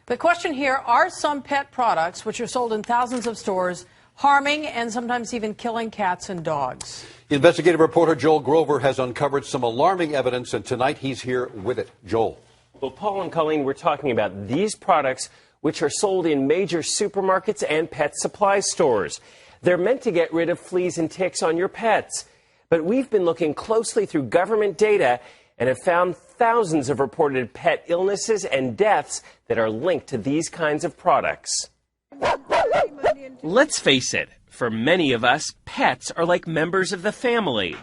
The question here, are some pet products, which are sold in thousands of stores, harming and sometimes even killing cats and dogs? Investigative reporter Joel Grover has uncovered some alarming evidence, and tonight he's here with it. Joel. Well, Paul and Colleen, we're talking about these products which are sold in major supermarkets and pet supply stores. They're meant to get rid of fleas and ticks on your pets. But we've been looking closely through government data and have found thousands of reported pet illnesses and deaths that are linked to these kinds of products. Let's face it, for many of us, pets are like members of the family,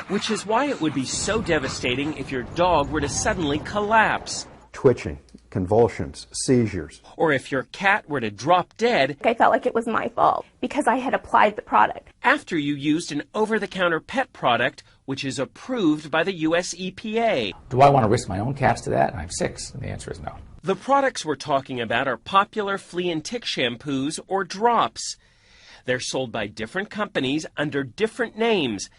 which is why it would be so devastating if your dog were to suddenly collapse. Twitching, convulsions, seizures. Or if your cat were to drop dead. I felt like it was my fault because I had applied the product. After you used an over-the-counter pet product, which is approved by the U.S. EPA. Do I want to risk my own cats to that? I have 6, and the answer is no. The products we're talking about are popular flea and tick shampoos or drops. They're sold by different companies under different names,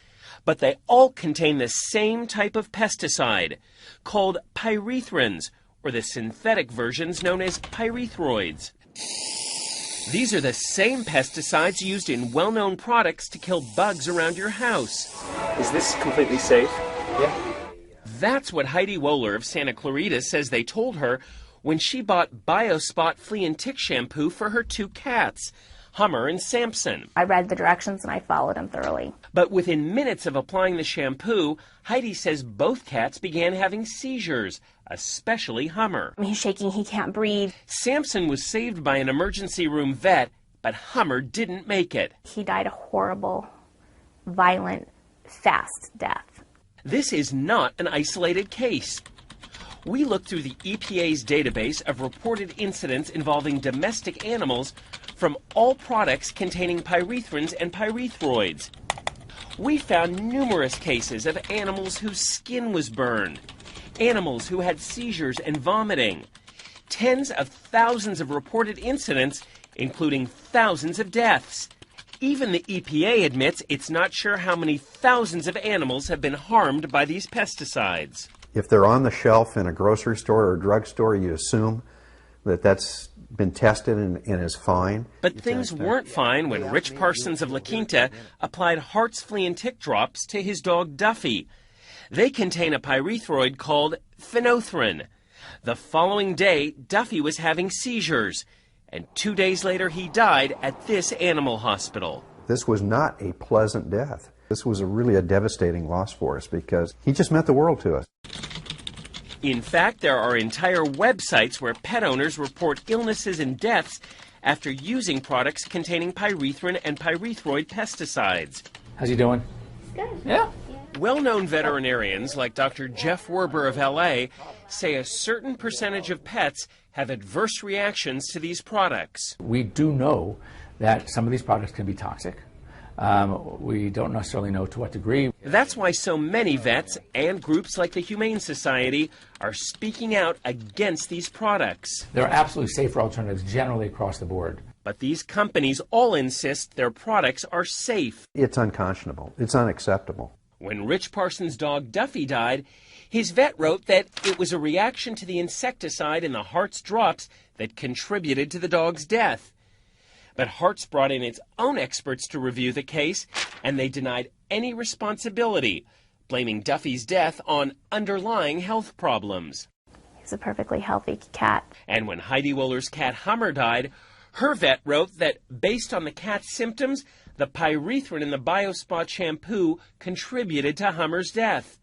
but they all contain the same type of pesticide, called pyrethrins, or the synthetic versions known as pyrethroids. These are the same pesticides used in well-known products to kill bugs around your house. Is this completely safe? Yeah. That's what Heidi Wohler of Santa Clarita says they told her when she bought BioSpot flea and tick shampoo for her 2 cats, Hummer and Samson. I read the directions and I followed them thoroughly. But within minutes of applying the shampoo, Heidi says both cats began having seizures, especially Hummer. He's shaking, he can't breathe. Samson was saved by an emergency room vet, but Hummer didn't make it. He died a horrible, violent, fast death. This is not an isolated case. We looked through the EPA's database of reported incidents involving domestic animals from all products containing pyrethrins and pyrethroids. We found numerous cases of animals whose skin was burned, animals who had seizures and vomiting, tens of thousands of reported incidents, including thousands of deaths. Even the EPA admits it's not sure how many thousands of animals have been harmed by these pesticides. If they're on the shelf in a grocery store or a drugstore, you assume that that's been tested and is fine. But things weren't fine when Rich Parsons of La Quinta applied Hart's flea and tick drops to his dog Duffy. They contain a pyrethroid called phenothryn. The following day, Duffy was having seizures, and 2 days later he died at this animal hospital. This was not a pleasant death. This was really a devastating loss for us because he just meant the world to us. In fact, there are entire websites where pet owners report illnesses and deaths after using products containing pyrethrin and pyrethroid pesticides. How's he doing? Good. Yeah. Well-known veterinarians like Dr. Jeff Werber of LA say a certain percentage of pets have adverse reactions to these products. We do know that some of these products can be toxic. We don't necessarily know to what degree. That's why so many vets and groups like the Humane Society are speaking out against these products. There are absolutely safer alternatives generally across the board. But these companies all insist their products are safe. It's unconscionable. It's unacceptable. When Rich Parsons' dog Duffy died, his vet wrote that it was a reaction to the insecticide in the Hart's drops that contributed to the dog's death. But Hart's brought in its own experts to review the case, and they denied any responsibility, blaming Duffy's death on underlying health problems. He's a perfectly healthy cat. And when Heidi Wohler's cat Hummer died, her vet wrote that based on the cat's symptoms, the pyrethrin in the BioSpot shampoo contributed to Hummer's death.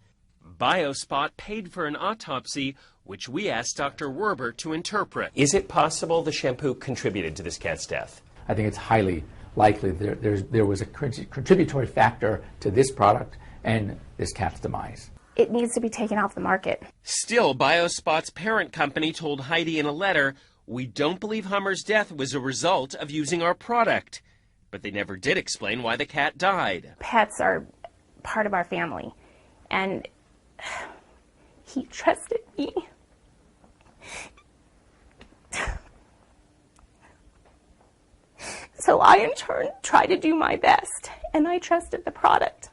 BioSpot paid for an autopsy, which we asked Dr. Werber to interpret. Is it possible the shampoo contributed to this cat's death? I think it's highly likely there was a contributory factor to this product and this cat's demise. It needs to be taken off the market. Still, BioSpot's parent company told Heidi in a letter, "We don't believe Hummer's death was a result of using our product." But they never did explain why the cat died. Pets are part of our family, and he trusted me. So I, in turn, tried to do my best, and I trusted the product.